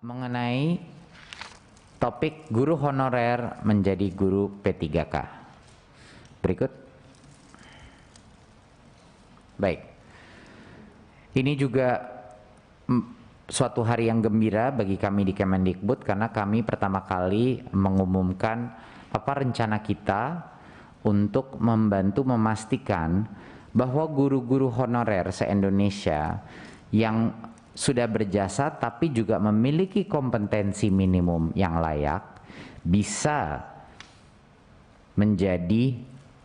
mengenai topik guru honorer menjadi guru P3K. Berikut. Baik. Ini juga suatu hari yang gembira bagi kami di Kemendikbud karena kami pertama kali mengumumkan apa rencana kita untuk membantu memastikan bahwa guru-guru honorer se-Indonesia yang sudah berjasa tapi juga memiliki kompetensi minimum yang layak bisa menjadi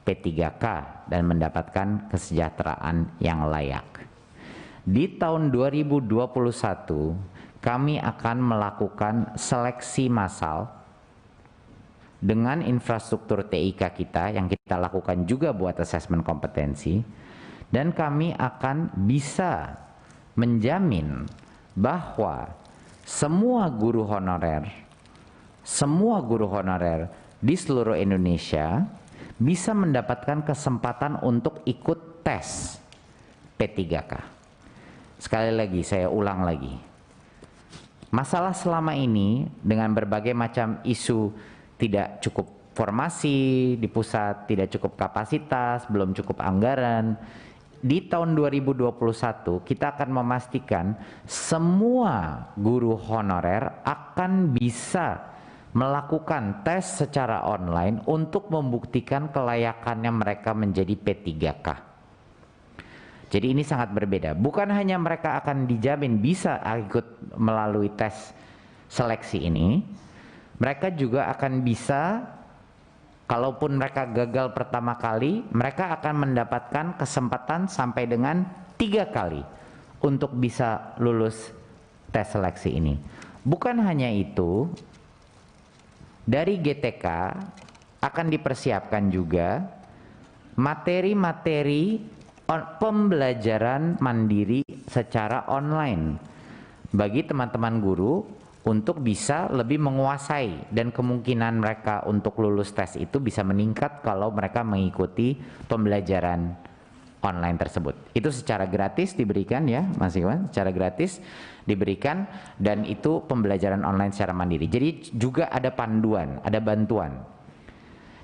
P3K dan mendapatkan kesejahteraan yang layak. Di tahun 2021 kami akan melakukan seleksi massal dengan infrastruktur TIK kita yang kita lakukan juga buat asesmen kompetensi, dan kami akan bisa menjamin bahwa semua guru honorer di seluruh Indonesia bisa mendapatkan kesempatan untuk ikut tes P3K. Sekali lagi, saya ulang lagi. Masalah selama ini dengan berbagai macam isu tidak cukup formasi di pusat, tidak cukup kapasitas, belum cukup anggaran. Di tahun 2021 kita akan memastikan semua guru honorer akan bisa melakukan tes secara online untuk membuktikan kelayakannya mereka menjadi P3K. Jadi ini sangat berbeda. Bukan hanya mereka akan dijamin bisa ikut melalui tes seleksi ini, mereka juga akan bisa, kalaupun mereka gagal pertama kali, mereka akan mendapatkan kesempatan sampai dengan 3 kali untuk bisa lulus tes seleksi ini. Bukan hanya itu, dari GTK akan dipersiapkan juga materi-materi pembelajaran mandiri secara online bagi teman-teman guru untuk bisa lebih menguasai, dan kemungkinan mereka untuk lulus tes itu bisa meningkat kalau mereka mengikuti pembelajaran online tersebut. Itu secara gratis diberikan ya Mas Iwan, secara gratis diberikan, dan itu pembelajaran online secara mandiri. Jadi juga ada panduan, ada bantuan.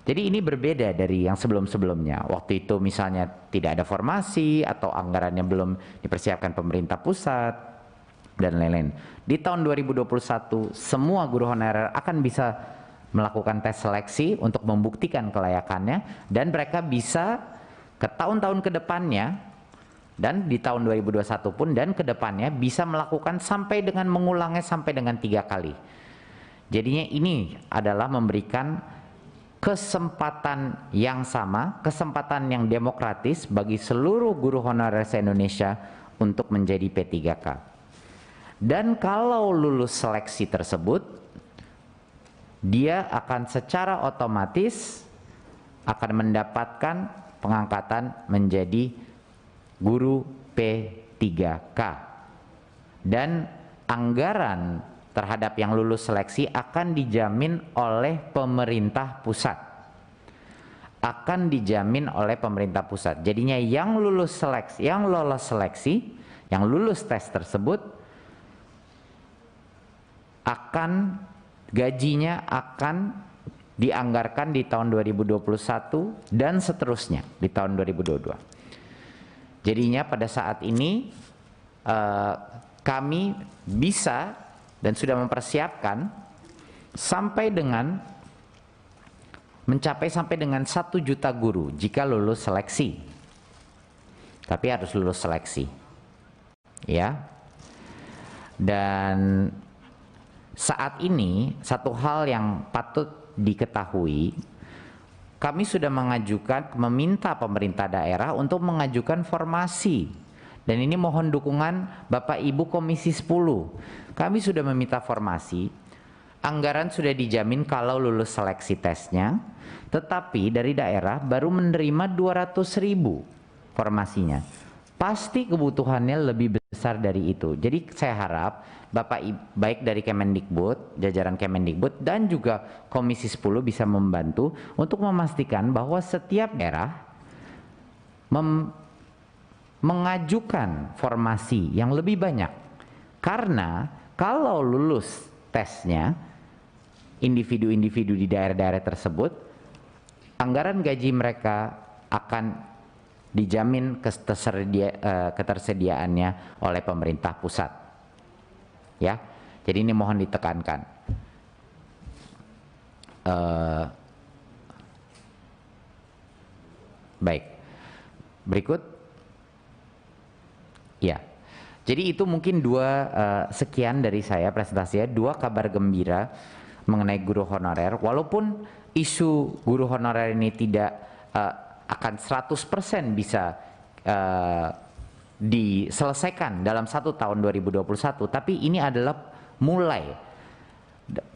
Jadi ini berbeda dari yang sebelum-sebelumnya. Waktu itu misalnya tidak ada formasi atau anggarannya belum dipersiapkan pemerintah pusat dan lain-lain. Di tahun 2021 semua guru honorer akan bisa melakukan tes seleksi untuk membuktikan kelayakannya, dan mereka bisa ke tahun-tahun ke depannya dan di tahun 2021 pun dan ke depannya bisa melakukan sampai dengan mengulangnya sampai dengan 3 kali. Jadinya ini adalah memberikan kesempatan yang sama, kesempatan yang demokratis bagi seluruh guru honorer se-Indonesia untuk menjadi P3K. Dan kalau lulus seleksi tersebut, dia akan secara otomatis akan mendapatkan pengangkatan menjadi guru P3K. Dan anggaran terhadap yang lulus seleksi akan dijamin oleh pemerintah pusat. Akan dijamin oleh pemerintah pusat. Jadinya yang lulus seleksi, yang lolos seleksi, yang lulus tes tersebut akan gajinya akan dianggarkan di tahun 2021 dan seterusnya di tahun 2022. Jadinya pada saat ini kami bisa dan sudah mempersiapkan sampai dengan mencapai sampai dengan 1 juta guru jika lulus seleksi. Tapi harus lulus seleksi. Ya. Dan saat ini satu hal yang patut diketahui, kami sudah meminta pemerintah daerah untuk mengajukan formasi. Dan ini mohon dukungan Bapak Ibu Komisi 10. Kami sudah meminta formasi, anggaran sudah dijamin kalau lulus seleksi tesnya, tetapi dari daerah baru menerima 200.000 formasinya. Pasti kebutuhannya lebih besar dari itu. Jadi saya harap Bapak baik dari Kemendikbud, jajaran Kemendikbud dan juga Komisi 10 bisa membantu untuk memastikan bahwa setiap daerah mengajukan formasi yang lebih banyak, karena Kalau lulus tesnya, individu-individu di daerah-daerah tersebut, anggaran gaji mereka akan dijamin ketersediaannya oleh pemerintah pusat. Ya, jadi ini mohon ditekankan. Baik, berikut. Ya, jadi itu mungkin sekian dari saya presentasinya, 2 kabar gembira mengenai guru honorer. Walaupun isu guru honorer ini tidak akan 100% bisa diselesaikan dalam 1 tahun 2021, tapi ini adalah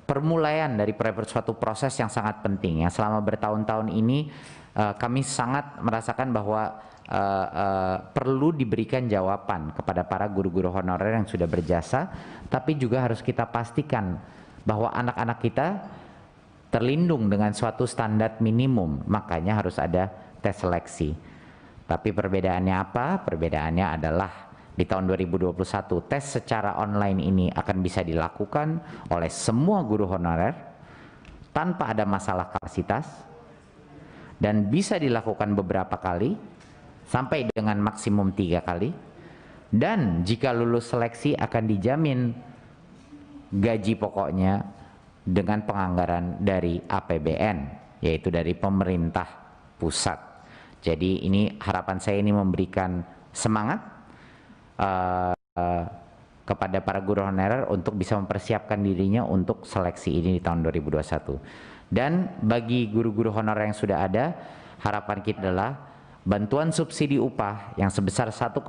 permulaian dari suatu proses yang sangat penting ya. Selama bertahun-tahun ini kami sangat merasakan bahwa perlu diberikan jawaban kepada para guru-guru honorer yang sudah berjasa, tapi juga harus kita pastikan bahwa anak-anak kita terlindung dengan suatu standar minimum, makanya harus ada tes seleksi. Tapi perbedaannya apa? Perbedaannya adalah di tahun 2021 tes secara online ini akan bisa dilakukan oleh semua guru honorer tanpa ada masalah kapasitas dan bisa dilakukan beberapa kali sampai dengan maksimum 3 kali, dan jika lulus seleksi akan dijamin gaji pokoknya dengan penganggaran dari APBN, yaitu dari pemerintah pusat. Jadi ini harapan saya ini memberikan semangat kepada para guru honorer untuk bisa mempersiapkan dirinya untuk seleksi ini di tahun 2021. Dan bagi guru-guru honorer yang sudah ada, harapan kita adalah bantuan subsidi upah yang sebesar 1,8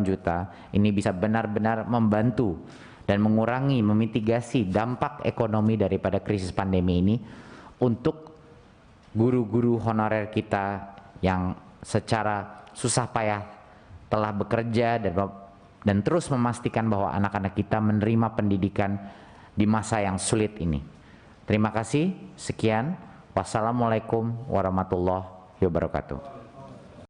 juta ini bisa benar-benar membantu dan mengurangi, memitigasi dampak ekonomi daripada krisis pandemi ini untuk guru-guru honorer kita yang secara susah payah telah bekerja dan terus memastikan bahwa anak-anak kita menerima pendidikan di masa yang sulit ini. Terima kasih, sekian. Wassalamualaikum warahmatullahi wabarakatuh.